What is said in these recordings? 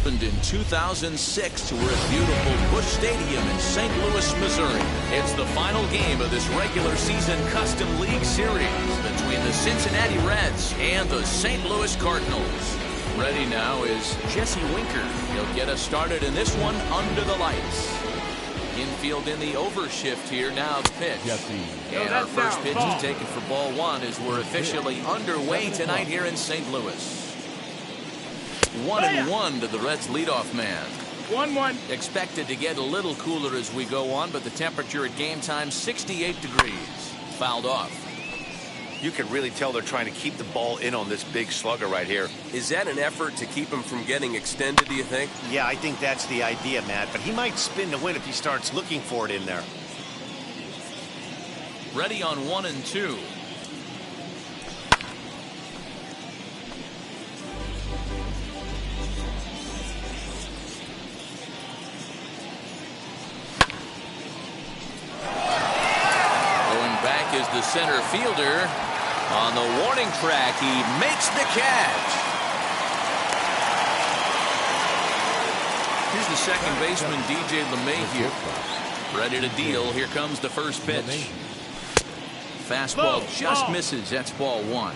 opened in 2006 to we're at beautiful Busch Stadium in St. Louis, Missouri. It's the final game of this regular season Custom League Series between the Cincinnati Reds and the St. Louis Cardinals. Ready now is Jesse Winker. He'll get us started in this one under the lights. Infield in the overshift here. Now the pitch. And our first pitch is taken for ball one as we're officially underway tonight here in St. Louis. 1-1 to the Reds leadoff man. 1-1. Expected to get a little cooler as we go on, but the temperature at game time 68 degrees. Fouled off. You can really tell they're trying to keep the ball in on this big slugger right here. Is that an effort to keep him from getting extended, do you think? Yeah, I think that's the idea, Matt. But he might spin to win if he starts looking for it in there. Ready on 1-2. Back is the center fielder. On the warning track, he makes the catch. Here's the second baseman, DJ LeMahieu. Ready to deal. Here comes the first pitch. Fastball just misses. That's ball one.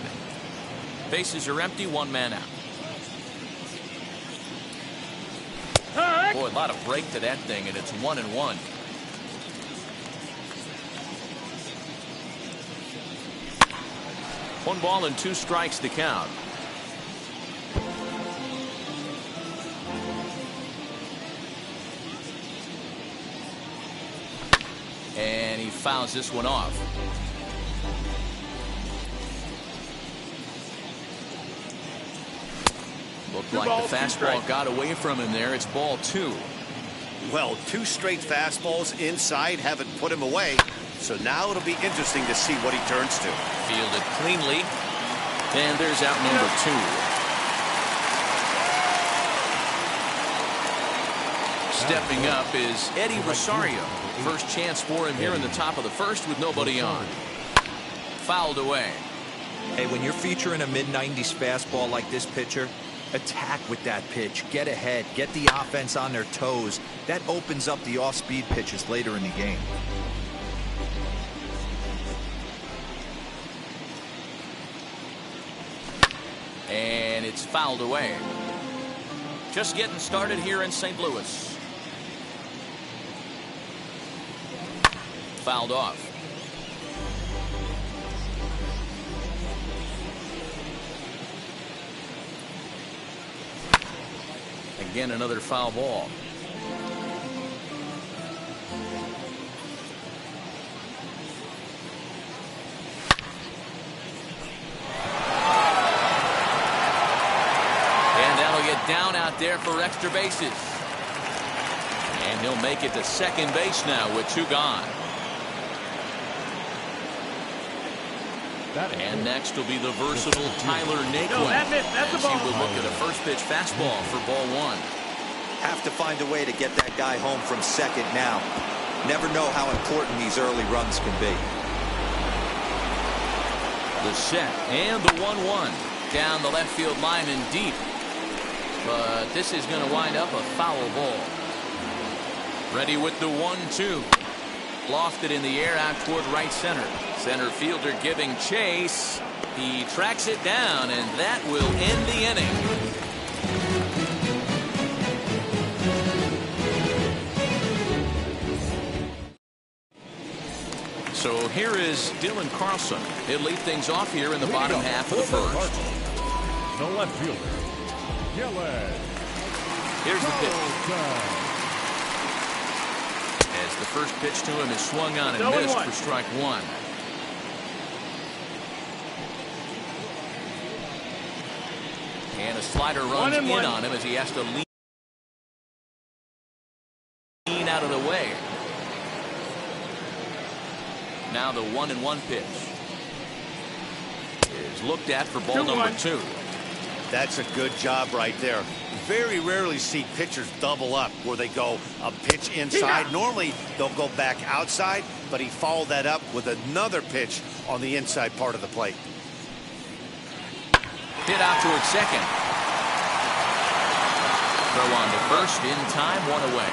Bases are empty. One man out. Boy, a lot of break to that thing, and it's 1-1. 1 ball and 2 strikes to count. And he fouls this one off. Looked like the fastball got away from him there. It's ball 2. Well, 2 straight fastballs inside haven't put him away. So now it'll be interesting to see what he turns to. Fielded cleanly. And there's out number 2. Stepping up is Eddie Rosario. First chance for him here in the top of the first with nobody on. Fouled away. Hey, when you're featuring a mid-90s fastball like this pitcher, attack with that pitch. Get ahead. Get the offense on their toes. That opens up the off-speed pitches later in the game. And it's fouled away. Just getting started here in St. Louis. Fouled off. Again, another foul ball. Down out there for extra bases. And he'll make it to second base now with 2 gone. And next will be the versatile Tyler Naquin. As he will look at a first pitch fastball for ball 1. Have to find a way to get that guy home from second now. Never know how important these early runs can be. The set and the 1-1 down the left field line and deep. But this is going to wind up a foul ball. Ready with the 1-2. Lofted in the air out toward right center. Center fielder giving chase. He tracks it down, and that will end the inning. So here is Dylan Carlson. He'll lead things off here in the bottom half of the first. The left fielder. Here's the pitch. As the first pitch to him is swung on and missed for strike 1. And a slider runs in on him as he has to lean out of the way. Now the 1-1 pitch is looked at for ball number 2. That's a good job right there. Very rarely see pitchers double up where they go a pitch inside. Normally they'll go back outside, but he followed that up with another pitch on the inside part of the plate. Hit out toward second. Throw on to first in time, 1 away.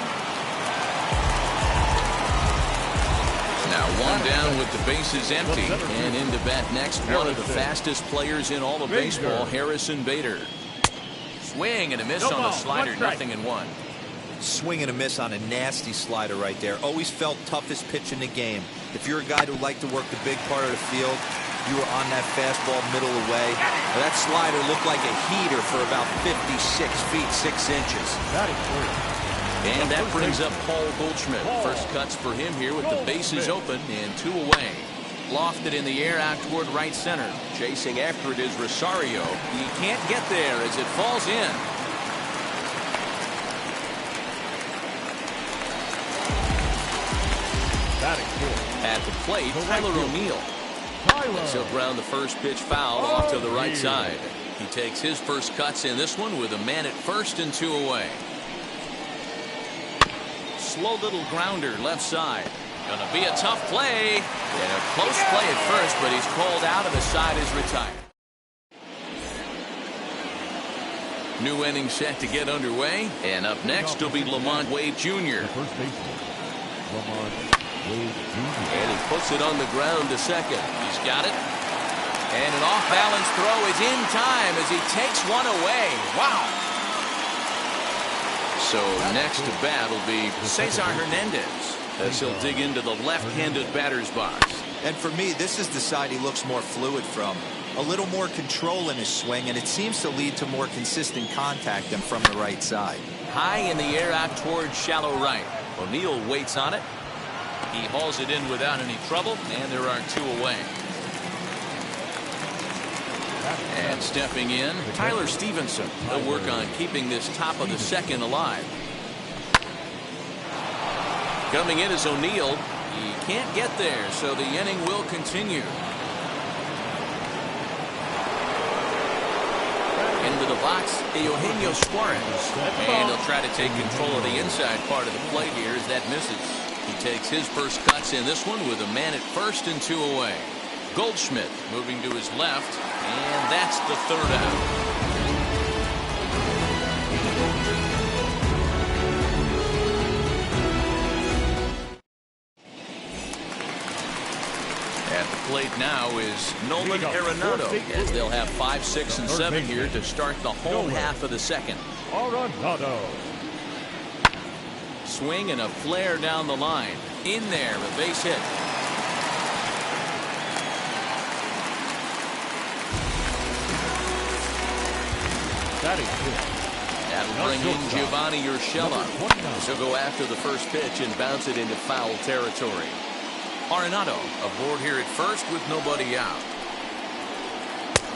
Now 1 down with the bases empty. And into bat next, one of the fastest players in all of baseball, Harrison Bader. Swing and a miss on the slider, 0-1. Swing and a miss on a nasty slider right there. Always felt toughest pitch in the game. If you're a guy who liked to work the big part of the field, you were on that fastball middle away. Well, that slider looked like a heater for about 56 feet 6 inches. And that brings up Paul Goldschmidt. First cuts for him here with the bases open and 2 away. Lofted in the air out toward right center. Chasing after it is Rosario. He can't get there as it falls in. At the plate, Tyler O'Neill. He'll ground the first pitch foul off to the right side. He takes his first cuts in this one with a man at first and 2 away. Slow little grounder left side. Gonna be a tough play. And a close play at first, but he's called out and the side is retired. New inning set to get underway. And up next will be Lamont Wade Jr. First baseman, Lamont Wade Jr. And he puts it on the ground to second. He's got it. And an off-balance throw is in time as he takes one away. Wow. So next to bat will be Cesar Hernandez as he'll dig into the left-handed batter's box. And for me, this is the side he looks more fluid from. A little more control in his swing, and it seems to lead to more consistent contact than from the right side. High in the air out towards shallow right. O'Neill waits on it. He hauls it in without any trouble, and there are 2 away. And stepping in, Tyler Stevenson. He'll work on keeping this top of the second alive. Coming in is O'Neill. He can't get there, so the inning will continue. Into the box, Eugenio Suarez. And he'll try to take control of the inside part of the plate here as that misses. He takes his first cuts in this one with a man at first and 2 away. Goldschmidt moving to his left, and that's the 3rd out. At the plate now is Nolan Arenado, as they'll have 5, 6, and 7 here to start the home half of the second. Arenado. Swing and a flare down the line. In there, a base hit. That'll bring in Giovanni Urshela. He'll go after the first pitch and bounce it into foul territory. Arenado aboard here at first with nobody out.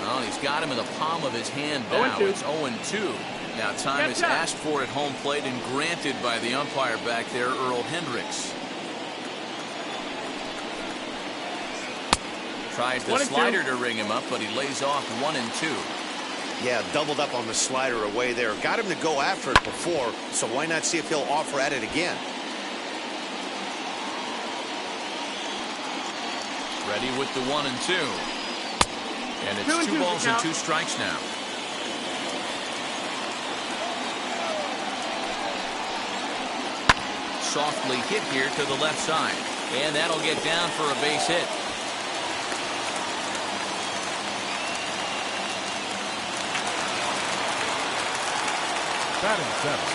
Well, he's got him in the palm of his hand now. It's 0-2. Now time is asked for at home plate and granted by the umpire back there, Earl Hendricks. Tries the slider to ring him up, but he lays off 1-2. Yeah, doubled up on the slider away there. Got him to go after it before, so why not see if he'll offer at it again? Ready with the 1-2. And it's 2 balls and 2 strikes now. Softly hit here to the left side. And that'll get down for a base hit.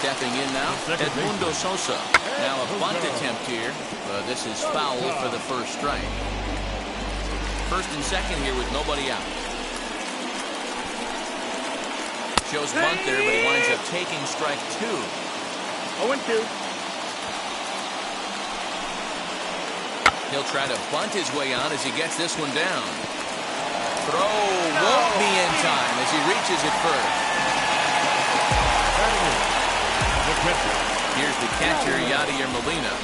Stepping in now, Edmundo Sosa. Now a bunt attempt here. This is foul for the first strike. First and second here with nobody out. Shows bunt there, but he winds up taking strike 2. 0-2. He'll try to bunt his way on as he gets this one down. Throw won't be in time as he reaches it first. Here's the catcher, Yadier Molina.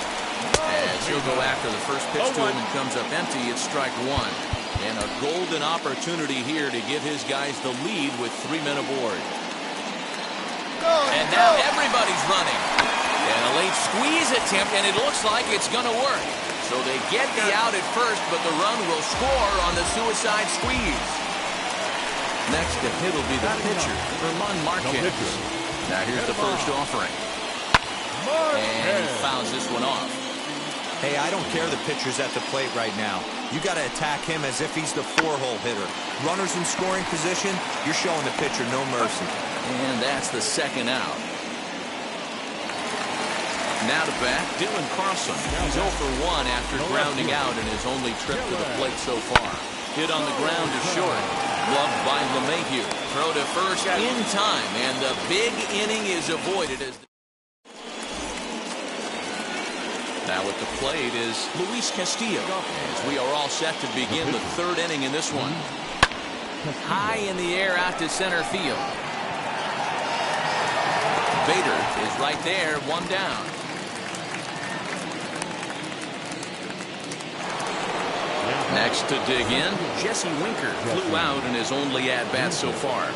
As he'll go after the first pitch to him and comes up empty, it's strike 1. And a golden opportunity here to give his guys the lead with 3 men aboard. And now everybody's running. And a late squeeze attempt, and it looks like it's going to work. So they get the out at first, but the run will score on the suicide squeeze. Next to hit will be the pitcher, German Marquez. Now here's the first offering. And he fouls this one off. Hey, I don't care the pitcher's at the plate right now. You got to attack him as if he's the 4-hole hitter. Runners in scoring position, you're showing the pitcher no mercy. And that's the second out. Now to bat, Dylan Carlson. He's 0 for 1 after grounding out in his only trip to the plate so far. Hit on the ground to short. Gloved by LeMahieu. Throw to first in time, and the big inning is avoided as now at the plate is Luis Castillo, as we are all set to begin the third inning in this one. High in the air out to center field. Bader is right there, one down. Next to dig in, Jesse Winker flew out in his only at-bat so far.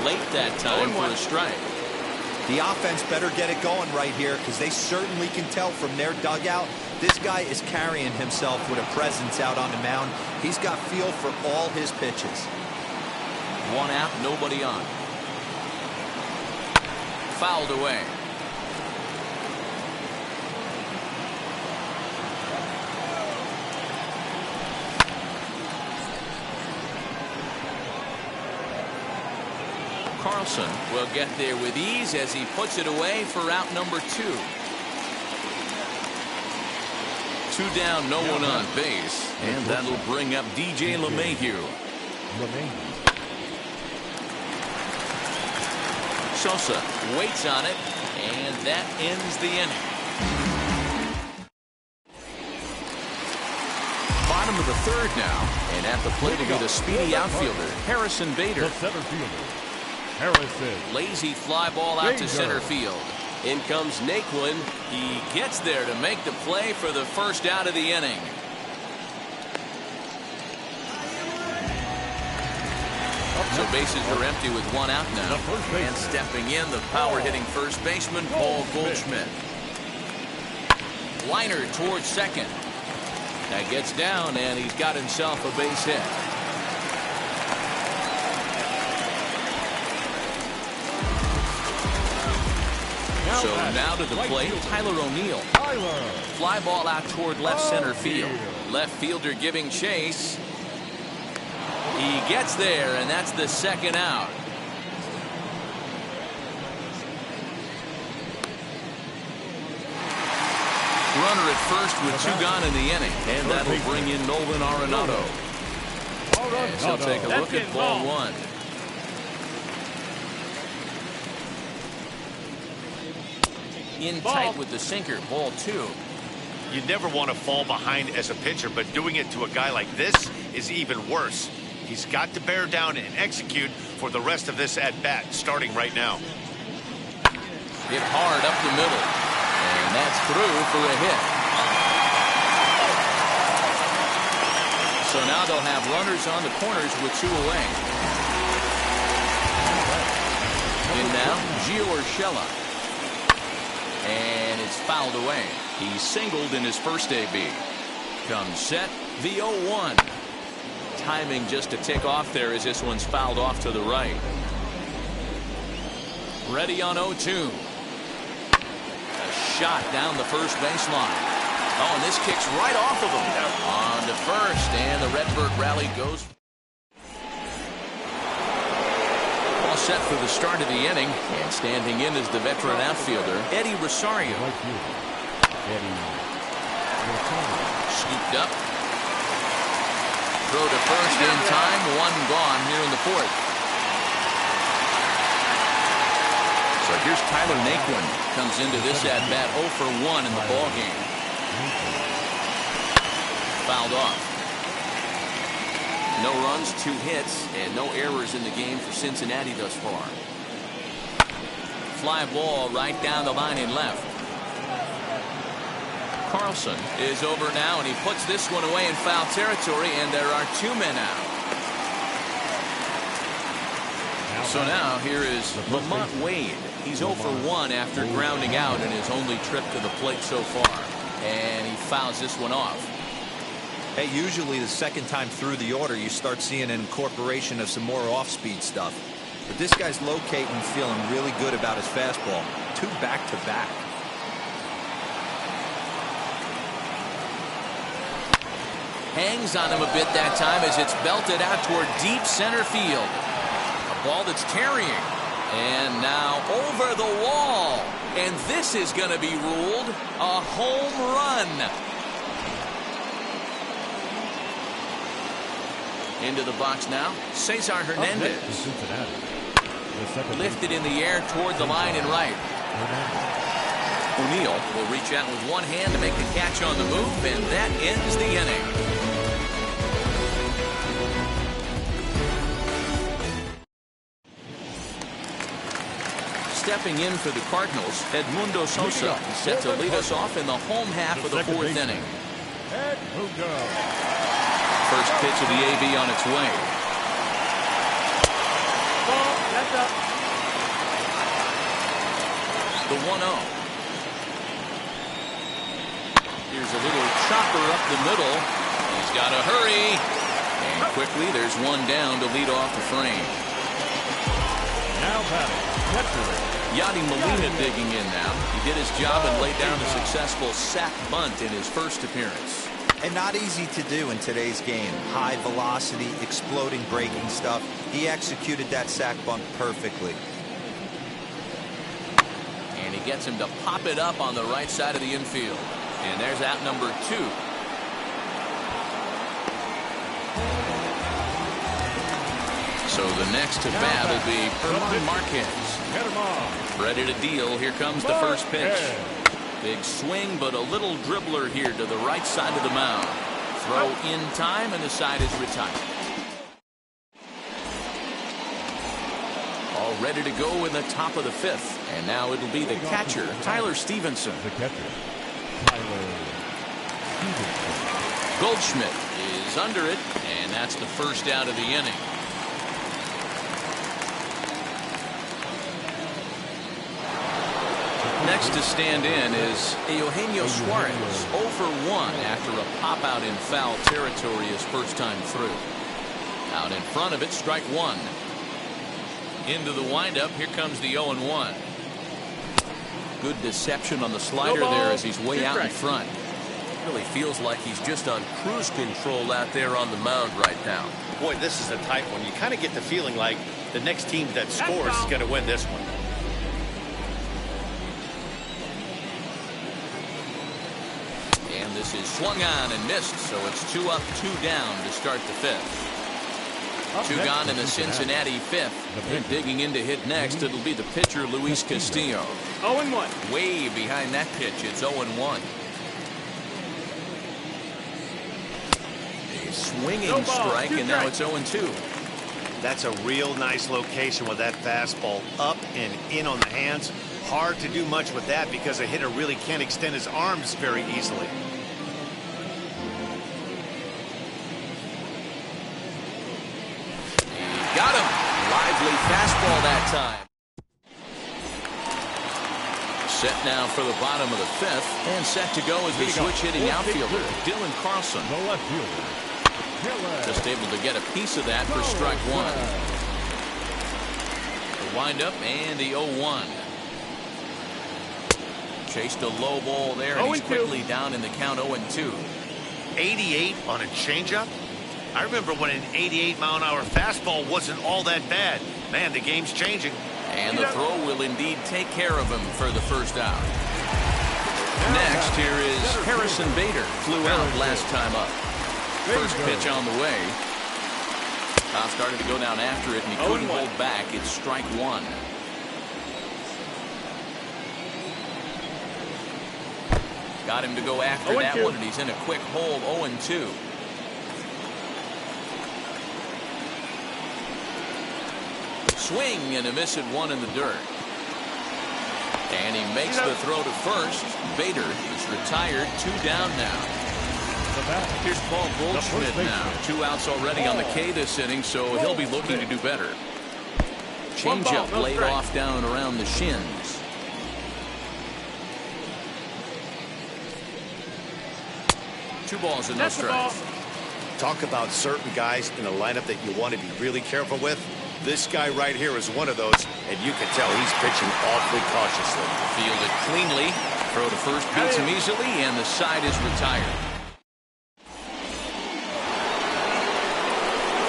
Late that time for a strike. The offense better get it going right here because they certainly can tell from their dugout this guy is carrying himself with a presence out on the mound. He's got feel for all his pitches. One out, nobody on. Fouled away. Carlson will get there with ease as he puts it away for out number 2. 2 down, no one on base, and that'll bring up DJ LeMahieu. Sosa waits on it, and that ends the inning. Bottom of the third now, and at the plate will be the speedy outfielder, Harrison Bader. The center fielder, Harrison. Lazy fly ball out to center field. In comes Naquin. He gets there to make the play for the first out of the inning. So bases are empty with one out now. And stepping in, the power-hitting first baseman, Paul Goldschmidt. Liner towards second. That gets down, and he's got himself a base hit. So now to the plate, Tyler O'Neill. Fly ball out toward left center field. Left fielder giving chase. He gets there, and that's the second out. Runner at first with 2 gone in the inning, and that'll bring in Nolan Arenado. And he'll take a look at ball 1. In tight with the sinker, ball 2. You never want to fall behind as a pitcher, but doing it to a guy like this is even worse. He's got to bear down and execute for the rest of this at-bat, starting right now. Hit hard up the middle, and that's through for a hit. So now they'll have runners on the corners with 2 away. In now, Gio Urshela. And it's fouled away. He singled in his first AB. Comes set, the 0-1. Timing just to tick off there as this one's fouled off to the right. Ready on 0-2. A shot down the first baseline. Oh, and this kicks right off of him. On to first, and the Redbird rally goes. All set for the start of the inning, and standing in is the veteran outfielder, Eddie Rosario. Scooped up. Throw to first in time, 1 gone here in the 4th. So here's Tyler Naquin. Comes into this at-bat 0 for 1 in the ballgame. Fouled off. No runs, 2 hits, and no errors in the game for Cincinnati thus far. Fly ball right down the line in left. Carlson is over now, and he puts this one away in foul territory, and there are 2 men out. So now here is Lamont Wade. He's 0 for 1 after grounding out in his only trip to the plate so far, and he fouls this one off. Hey, usually the second time through the order, you start seeing an incorporation of some more off-speed stuff. But this guy's locating and feeling really good about his fastball. 2 back-to-back. Hangs on him a bit that time as it's belted out toward deep center field. A ball that's carrying. And now over the wall. And this is going to be ruled a home run. Into the box now, Cesar Hernandez. Lifted in the air toward the line and right. O'Neill will reach out with one hand to make the catch on the move, and that ends the inning. Stepping in for the Cardinals, Edmundo Sosa set to lead us off in the home half of the 4th inning. First pitch of the AB on its way. The 1-0. Here's a little chopper up the middle. He's got to hurry. And quickly, there's one down to lead off the frame. Now batting, Yadi Molina digging in now. He did his job and laid down a successful sac bunt in his first appearance. And not easy to do in today's game. High velocity, exploding breaking stuff. He executed that sac bunt perfectly. And he gets him to pop it up on the right side of the infield. And there's out number 2. So the next to bat will be Herman Marquez. Ready to deal. Here comes the first pitch. Big swing, but a little dribbler here to the right side of the mound. Throw in time, and the side is retired. All ready to go in the top of the 5th. And now it'll be the catcher, Tyler Stevenson. The catcher, Tyler Stevenson. Goldschmidt is under it, and that's the first out of the inning. Next to stand in is Eugenio Suarez, 0 for 1 after a pop-out in foul territory his first time through. Out in front of it, strike 1. Into the windup, here comes the 0-1. Good deception on the slider there as he's way out in front. Really feels like he's just on cruise control out there on the mound right now. Boy, this is a tight one. You kind of get the feeling like the next team that scores is going to win this one. And this is swung on and missed, so it's 2 up, 2 down to start the 5th. 2 gone in the Cincinnati 5th. And digging in to hit next, it'll be the pitcher, Luis Castillo. 0-1. Way behind that pitch, it's 0-1. A swinging strike, and now it's 0-2. That's a real nice location with that fastball up and in on the hands. Hard to do much with that because a hitter really can't extend his arms very easily. Got him. Lively fastball that time. Set now for the bottom of the 5th, and set to go as the switch hitting outfielder, Dylan Carlson. The left fielder, Dylan. Just able to get a piece of that for strike 1. The windup and the 0-1. Chased a low ball there, and he's quickly down in the count 0-2. 88 on a changeup? I remember when an 88-mile-an-hour fastball wasn't all that bad. Man, the game's changing. And the throw will indeed take care of him for the first out. Next, here is Harrison Bader. Flew out last time up. First pitch on the way. Started to go down after it, and he couldn't hold back. It's strike 1. Got him to go after that one, and he's in a quick hold, 0-2. Swing and a miss at 1 in the dirt. And he makes the throw to first. Bader is retired, 2 down now. Here's Paul Goldschmidt now. 2 outs already on the K this inning, so he'll be looking to do better. Changeup laid off down around the shins. Two balls and no strikes. Talk about certain guys in the lineup that you want to be really careful with. This guy right here is one of those, and you can tell he's pitching awfully cautiously. Fielded cleanly. Throw to first beats him easily, and the side is retired.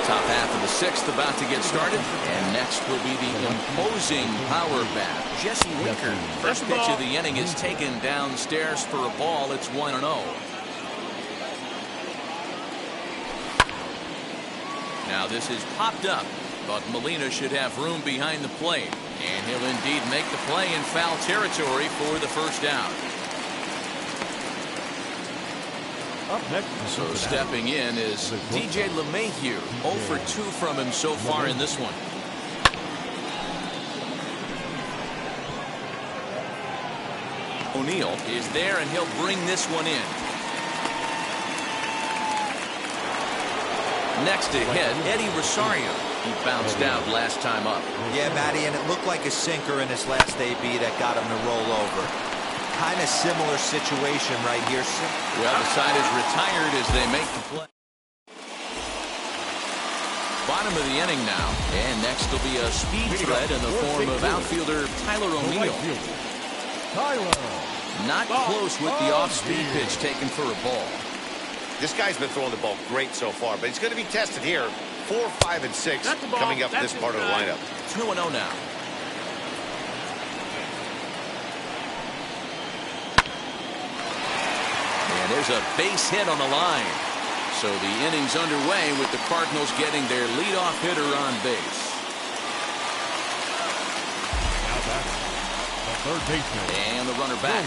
Top half of the sixth about to get started, and next will be the imposing power bat. Jesse Winker, first pitch of the inning, is taken downstairs for a ball. It's 1-0. Now this is popped up, but Molina should have room behind the plate, and he'll indeed make the play in foul territory for the first down. Up next, So stepping in is DJ LeMahieu. 0 for 2 from him so far in this one. O'Neill is there, and he'll bring this one in. Next to hit, Eddie Rosario. He bounced out last time up. Yeah, Matty, and it looked like a sinker in his last AB that got him to roll over. Kind of similar situation right here. Well, the side is retired as they make the play. Bottom of the inning now, and next will be a speed threat in the form of outfielder Tyler O'Neill. Not close with the off-speed pitch taken for a ball. This guy's been throwing the ball great so far, but he's going to be tested here. 4, 5, and 6 coming up in this part of the lineup. 2-0 now. And there's a base hit on the line. So the inning's underway with the Cardinals getting their leadoff hitter on base. now back, the third baseman. And the runner back.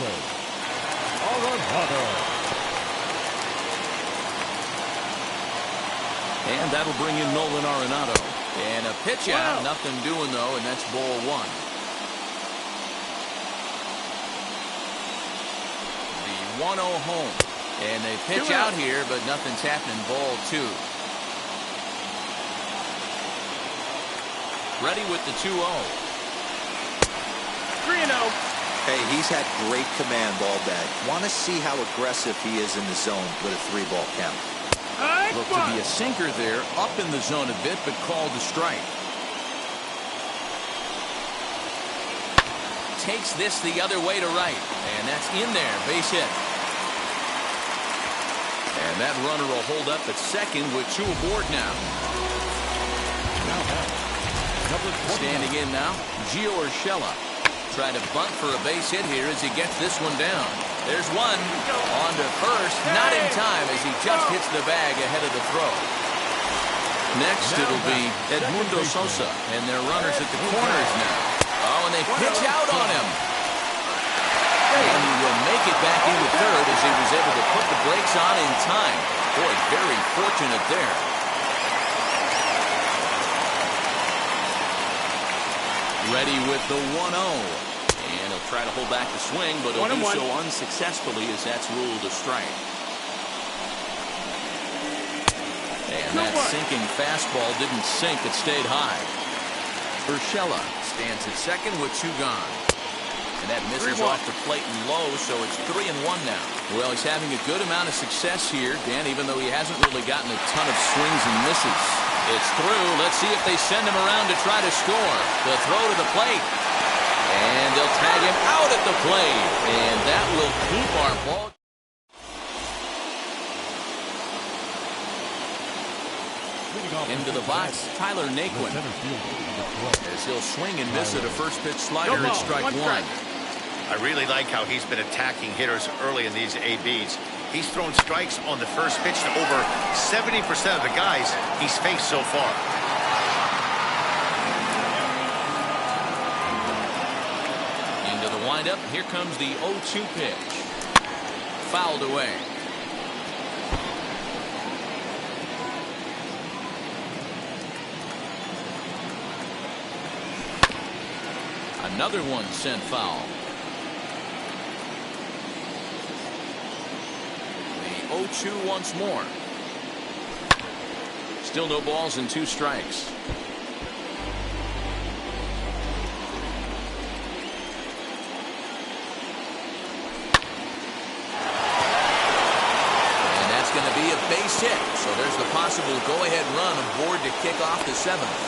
And that'll bring in Nolan Arenado. And a pitch out. Nothing doing, though, and that's ball 1. The 1-0 home. And they pitch out here, but nothing's happening. Ball 2. Ready with the 2-0. 3-0. Hey, he's had great command all day. Want to see how aggressive he is in the zone with a 3-ball count. Looked to be a sinker there, up in the zone a bit, but called a strike. Takes this the other way to right, and that's in there, base hit. And that runner will hold up at second with 2 aboard now. Standing in now, Gio Urshela. Try to bunt for a base hit here as he gets this one down. There's one. On to first. Not in time as he just hits the bag ahead of the throw. Next it'll be Edmundo Sosa. And their runners at the corners now. Oh, and they pitch out on him. And he will make it back into third as he was able to put the brakes on in time. Boy, very fortunate there. Ready with the 1-0. And he'll try to hold back the swing, but he'll do so unsuccessfully as that's ruled a strike. And that sinking fastball didn't sink, it stayed high. Urshela stands at second with 2 gone. And that misses off the plate and low, so it's 3-1 now. Well, he's having a good amount of success here, Dan, even though he hasn't really gotten a ton of swings and misses. It's through. Let's see if they send him around to try to score. The throw to the plate. And they'll tag him out at the plate. And that will keep our ball. Into the box, Tyler Naquin. As he'll swing and miss at a first pitch slider at strike 1. I really like how he's been attacking hitters early in these ABs. He's thrown strikes on the first pitch to over 70% of the guys he's faced so far. Into the windup. Here comes the 0-2 pitch. Fouled away. Another one sent foul. The 0-2 once more. Still no balls and 2 strikes. And that's going to be a base hit. So there's the possible go-ahead run aboard to kick off the 7th.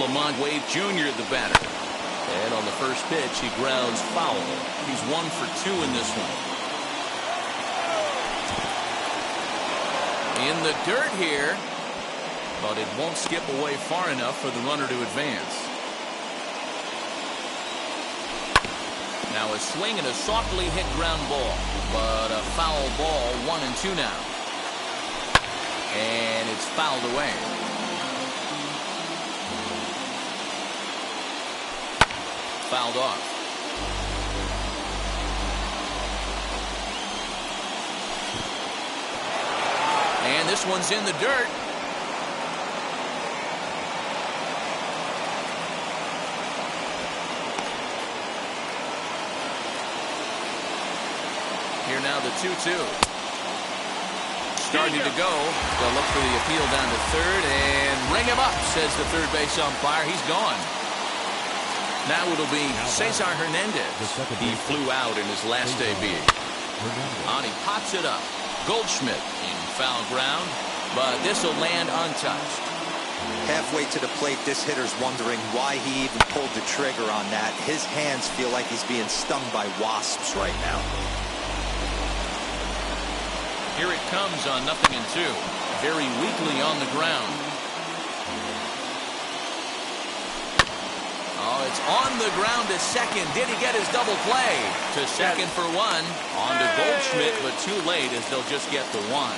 Lamont Wade Jr., the batter. And on the first pitch, he grounds foul. He's 1 for 2 in this one. In the dirt here, but it won't skip away far enough for the runner to advance. Now a swing and a softly hit ground ball, but a foul ball, 1-2 now. And it's fouled away. Fouled off. And this one's in the dirt. Here now the 2-2. Starting to go. They'll look for the appeal down to third and ring him up, says the third base umpire. He's gone. Now it'll be Cesar Hernandez. He flew out in his last debut. On he pops it up. Goldschmidt in foul ground, but this will land untouched. Halfway to the plate, this hitter's wondering why he even pulled the trigger on that. His hands feel like he's being stung by wasps right now. Here it comes on 0-2. Very weakly on the ground. Oh, it's on the ground to second. Did he get his double play? To second for 1. On to Goldschmidt, but too late as they'll just get the 1.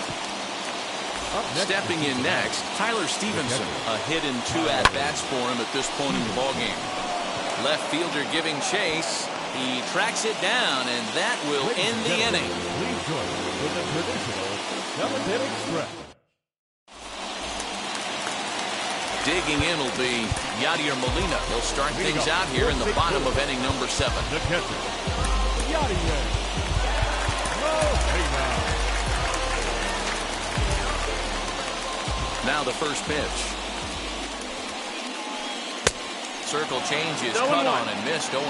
Stepping in next, Tyler Stevenson. A hit in 2 at-bats for him at this point in the ballgame. Left fielder giving chase. He tracks it down, and that will end the inning. Please join us with the traditional 7th-inning stretch. Digging in will be Yadier Molina. He'll start things out here in the bottom of inning number 7. The catcher, Yadier Molina. Now the first pitch. Circle change is cut on and missed. 0-1.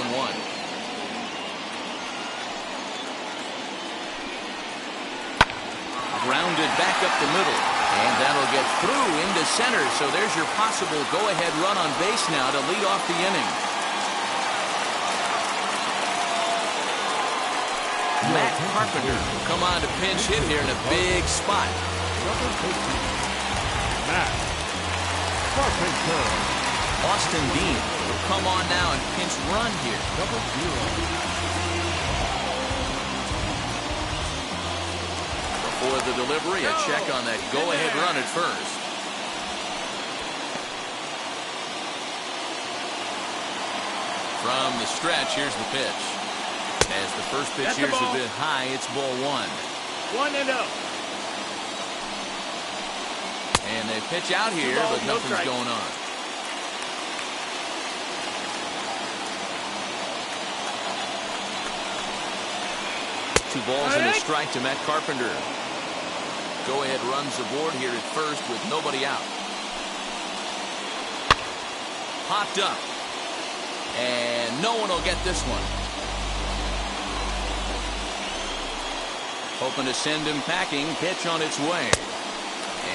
Grounded back up the middle. And that'll get through into center. So there's your possible go-ahead run on base now to lead off the inning. Matt Carpenter will come on to pinch hit here in a big spot. Matt Carpenter. Austin Dean will come on now and pinch run here. Number 0. For the delivery, a check on that go-ahead run at first. From the stretch, here's the pitch. As the first pitch here's a bit high, it's ball 1. 1-0. And they pitch out here, but nothing's going on. Two balls and a strike to Matt Carpenter. Go-ahead runs aboard here at first with nobody out. Popped up. And no one will get this one. Hoping to send him packing. Pitch on its way.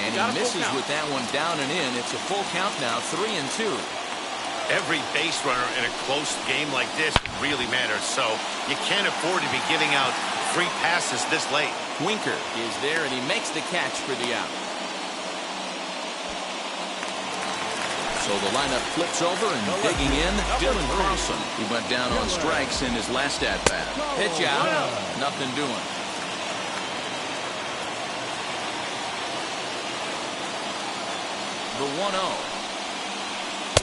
And he misses with that one down and in. It's a full count now, 3-2. Every base runner in a close game like this really matters, so you can't afford to be giving out free passes this late. Winker is there, and he makes the catch for the out. So the lineup flips over, and digging in, Dylan Carlson. He went down on strikes in his last at-bat. Pitch out, nothing doing. The 1-0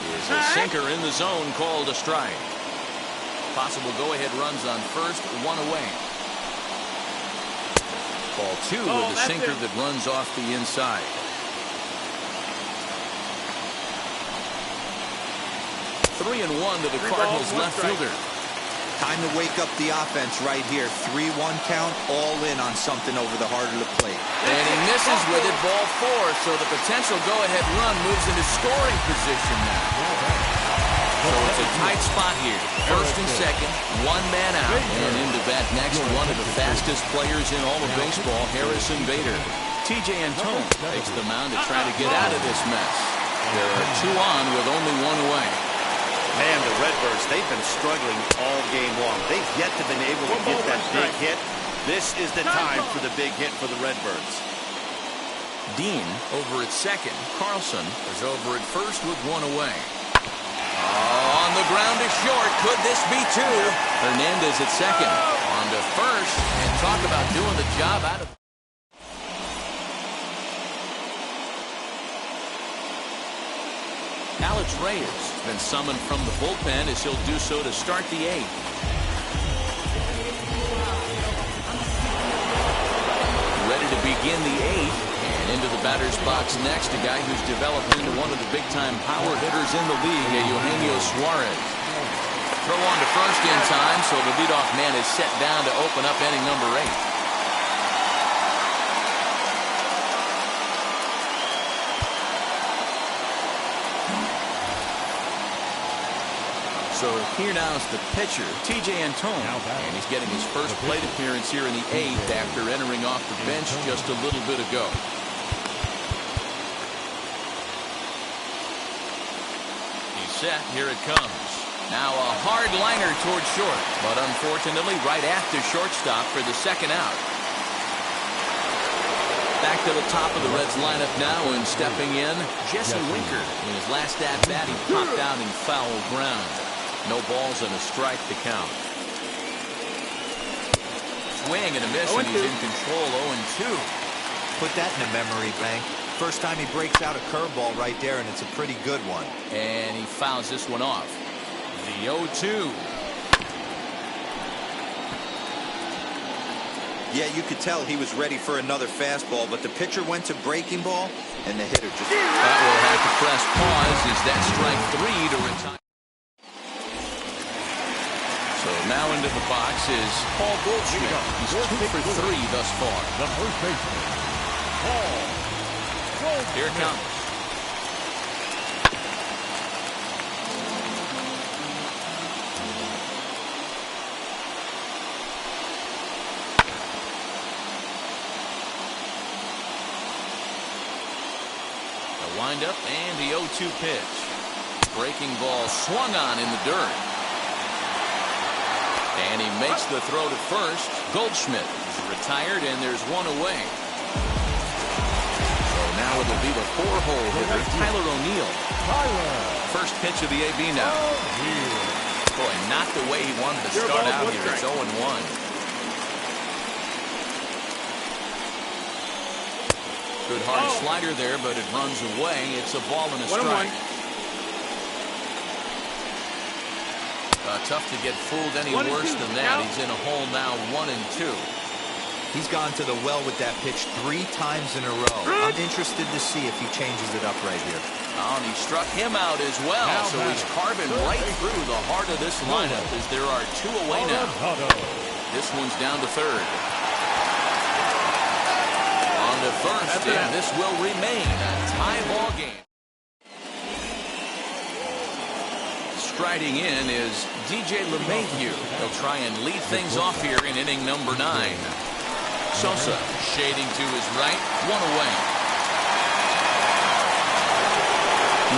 is a sinker in the zone called a strike. Possible go-ahead runs on first, 1 away. Ball 2 with a sinker that runs off the inside. Three and 1 to the Cardinals left fielder. Time to wake up the offense right here. 3-1 count, all in on something over the heart of the plate. And he misses with it, ball 4. So the potential go-ahead run moves into scoring position now. So it's a tight spot here. First and second, 1 man out. And into bat next, one of the fastest players in all of baseball, Harrison Bader. TJ Antone takes the mound to try to get out of this mess. There are 2 on with only 1 away. Man, the Redbirds, they've been struggling all game long. They've yet to been able to get that big hit. This is the time for the big hit for the Redbirds. Dean over at second. Carlson is over at first with 1 away. Oh, on the ground is short. Could this be 2? Hernandez at second. On to first. And talk about doing the job out of... Alex Reyes has been summoned from the bullpen as he'll do so to start the 8th. Ready to begin the 8th. And into the batter's box next, a guy who's developed into one of the big-time power hitters in the league, Eugenio Suarez. Throw on to first in time, so the leadoff man is set down to open up inning number 8. So here now is the pitcher, T.J. Antone, and he's getting his first plate appearance here in the 8th after entering off the bench just a little bit ago. He's set. Here it comes. Now a hard liner towards short, but unfortunately right at the shortstop for the second out. Back to the top of the Reds lineup now, and stepping in, Jesse Winker. In his last at-bat, he popped out in foul ground. No balls and a strike to count. Swing and a miss, and he's in control. 0-2. Put that in a memory bank. First time he breaks out a curveball right there, and it's a pretty good one. And he fouls this one off. The 0-2. Yeah, you could tell he was ready for another fastball, but the pitcher went to breaking ball, and the hitter just... That will have to press pause. Is that strike 3 to retire? So now into the box is Paul Goldschmidt. He's 2 for 3 thus far. The first baseman, Paul Goldschmidt. Here it comes. The windup and the 0-2 pitch. Breaking ball swung on in the dirt. And he makes the throw to first. Goldschmidt is retired, and there's 1 away. So now it'll be the 4-hole hitter, Tyler O'Neill. First pitch of the AB now. Boy, not the way he wanted to start out here. It's 0-1. Good hard slider there, but it runs away. It's a ball and a strike. Tough to get fooled any worse than that. He's in a hole now, 1-2. He's gone to the well with that pitch 3 times in a row. I'm interested to see if he changes it up right here. Oh, and he struck him out as well. So he's carving right through the heart of this lineup as there are 2 away now. This one's down to third. On to first, and this will remain a tie ball game. Striding in is DJ LeMahieu. He'll try and lead things off here in inning number 9. Sosa shading to his right, 1 away.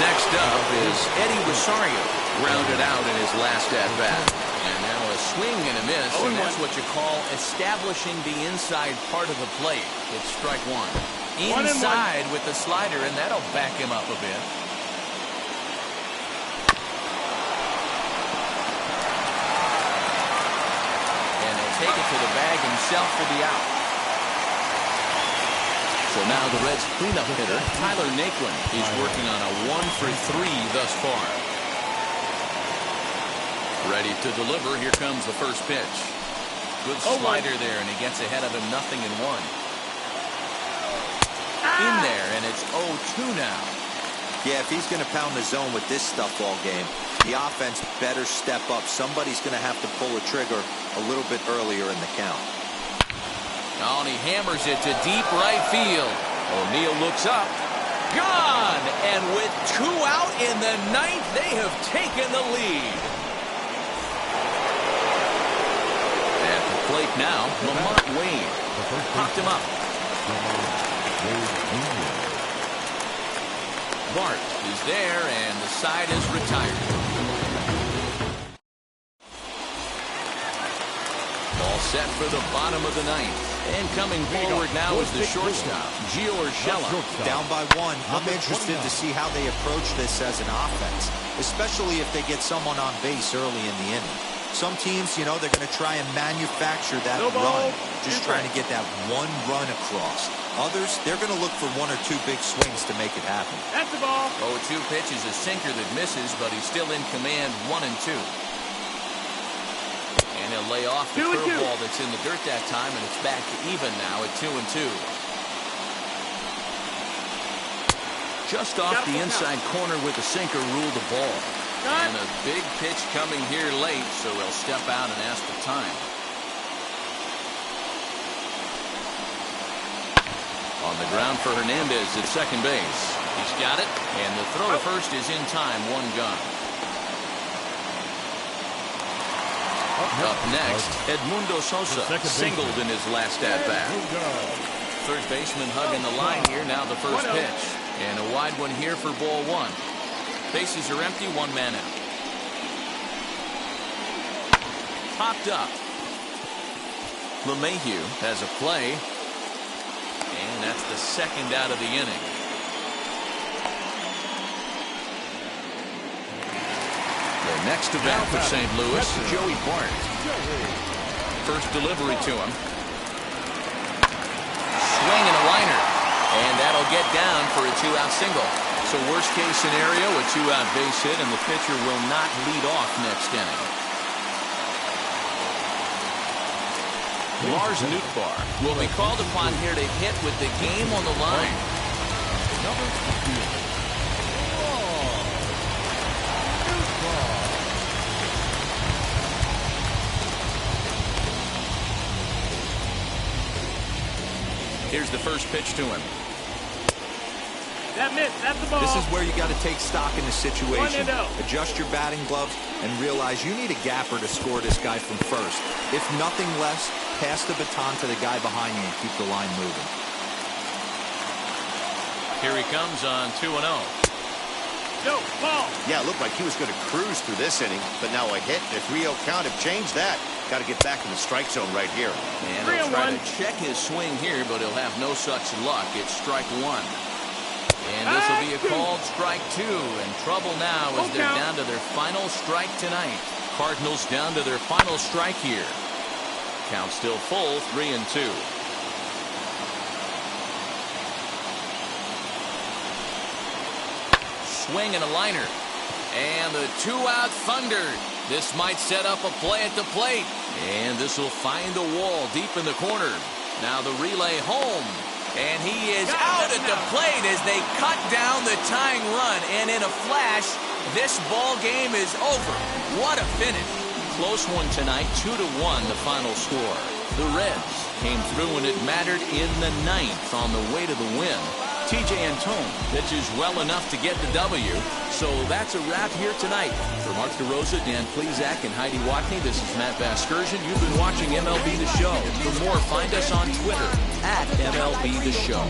Next up is Eddie Rosario, grounded out in his last at-bat. And now a swing and a miss, and that's what you call establishing the inside part of the plate. It's strike 1. Inside with the slider, and that'll back him up a bit. Take it to the bag himself for the out. So now the Reds' cleanup hitter, Tyler Naquin, is working on a 1 for 3 thus far. Ready to deliver. Here comes the first pitch. Good slider there, and he gets ahead of him 0-1. In there, and it's 0-2 now. Yeah, if he's going to pound the zone with this stuff all game, the offense better step up. Somebody's going to have to pull a trigger a little bit earlier in the count. Oh, and he hammers it to deep right field. O'Neill looks up. Gone! And with 2 out in the 9th, they have taken the lead. At the plate now, Lamont Wade. Popped him up. Bart is there, and the side is retired. All set for the bottom of the ninth. And coming forward now is the shortstop, Gio Urshela. Down by 1. I'm interested to see how they approach this as an offense, especially if they get someone on base early in the inning. Some teams, you know, they're going to try and manufacture that run, just trying to get that one run across. Others, they're going to look for 1 or 2 big swings to make it happen. That's the ball. 0-2 pitch is a sinker that misses, but he's still in command 1-2. And he'll lay off the curveball that's in the dirt that time, and it's back to even now at 2-2. Just off the inside corner with the sinker ruled the ball. And a big pitch coming here late, so he'll step out and ask for time. On the ground for Hernandez at second base. He's got it, and the throw to first is in time, 1 gun. Up next, Edmundo Sosa singled in his last at-bat. Third baseman hugging the line here, now the first pitch. And a wide one here for ball 1. Bases are empty, 1 man out. Popped up. LeMahieu has a play. And that's the second out of the inning. The next to bat for St. Louis, Joey Bart. First delivery to him. Swing and a liner. And that'll get down for a 2-out single. So worst case scenario, a 2-out base hit, and the pitcher will not lead off next inning. Lars Nootbaar will be called upon here to hit with the game on the line. Here's the first pitch to him. That missed. That's the ball. This is where you got to take stock in the situation. Adjust your batting gloves and realize you need a gapper to score this guy from first. If nothing less, pass the baton to the guy behind you and keep the line moving. Here he comes on 2-0. Yo, ball. Yeah, it looked like he was going to cruise through this inning, but now a hit and a 3-0 count have changed that. Got to get back in the strike zone right here. And he'll try to check his swing here, but he'll have no such luck. It's strike 1. And this will be a called strike 2. And trouble now as they're down to their final strike tonight. Cardinals down to their final strike here. Count still full, 3-2. Swing and a liner. And the 2-out thunder. This might set up a play at the plate. And this will find the wall deep in the corner. Now the relay home. And he is out at the plate as they cut down the tying run. And in a flash, this ball game is over. What a finish. Close one tonight, 2-1 the final score. The Reds came through and it mattered in the 9th on the way to the win. TJ Antone pitches well enough to get the W. So that's a wrap here tonight. For Mark DeRosa, Dan Plezak, and Heidi Watney, this is Matt Vasgersian. You've been watching MLB The Show. For more, find us on Twitter at MLB The Show.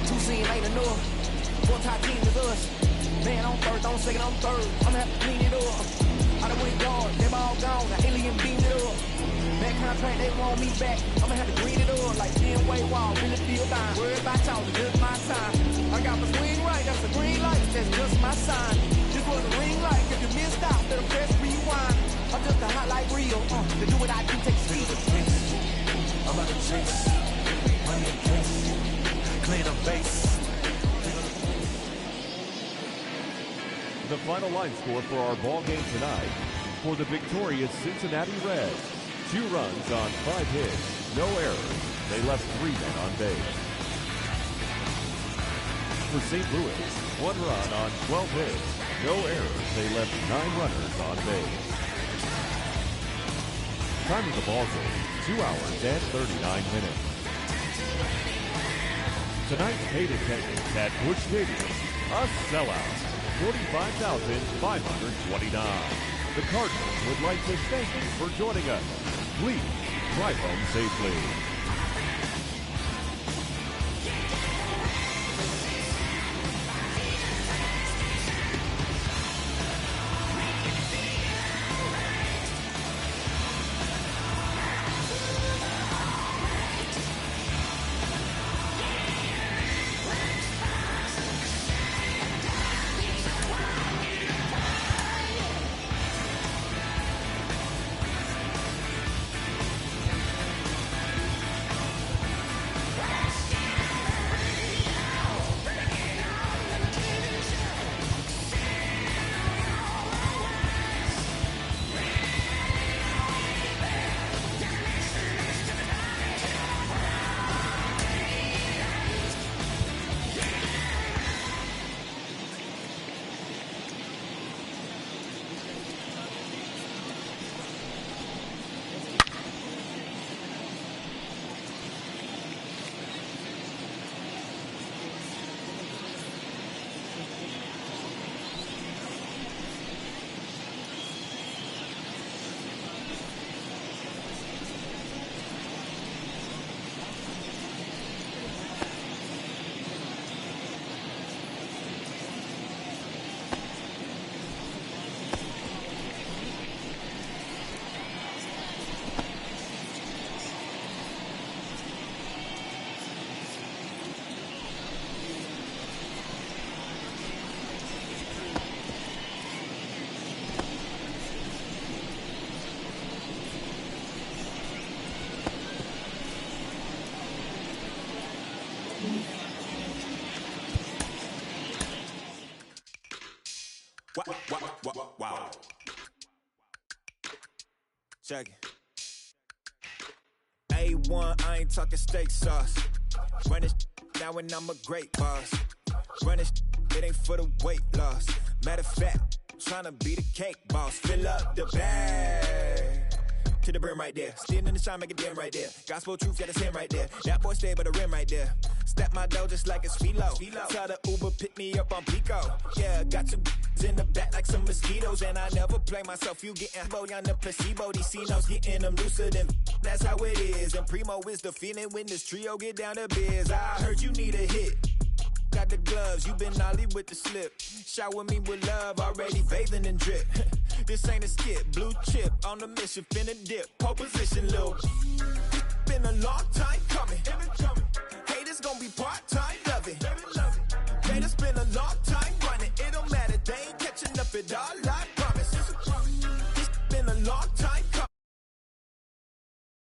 Two-scene ain't enough. One-top team is us. Man on first, on second, on third. I'ma have to clean it up. I done went guard, they all gone. The alien beamed it up. That contract, they want me back. I'ma have to green it up like 10-way wall. Really feel fine. Worried about y'all, it's just my time. I got my swing right, that's a green light. That's just my sign. This was a ring light. If you missed out, better press rewind. I'm just a highlight reel. To do what I do, take speed. I'm about to chase. Money and case. Clear the base. The final line score for our ball game tonight. For the victorious Cincinnati Reds, 2 runs on 5 hits, no errors. They left 3 men on base. For St. Louis, 1 run on 12 hits, no errors. They left 9 runners on base. Time of the ball game, 2 hours and 39 minutes. Tonight's paid attendance at Busch Stadium, a sellout, 45,529. The Cardinals would like to thank you for joining us. Please drive home safely. Wow. Check it. A1, I ain't talking steak sauce. Run this now and I'm a great boss. Run this, it ain't for the weight loss. Matter of fact, tryna be the cake boss. Fill up the bag to the brim right there. Still in the shine, make it dim right there. Gospel truth, got his hand right there. That boy stay by the rim right there. Step my dough just like it's philo. Tell the Uber pick me up on Pico. Yeah, got two in the back like some mosquitoes. And I never play myself, you getting boy on the placebo. These C-notes getting them looser than that's how it is. And Primo is the feeling when this trio get down to biz. I heard you need a hit. Got the gloves, you been ollie with the slip. Shower me with love, already bathing in drip. This ain't a skip, blue chip on the mission, finna dip. Pole position, little. Been a long time coming. Haters gonna be part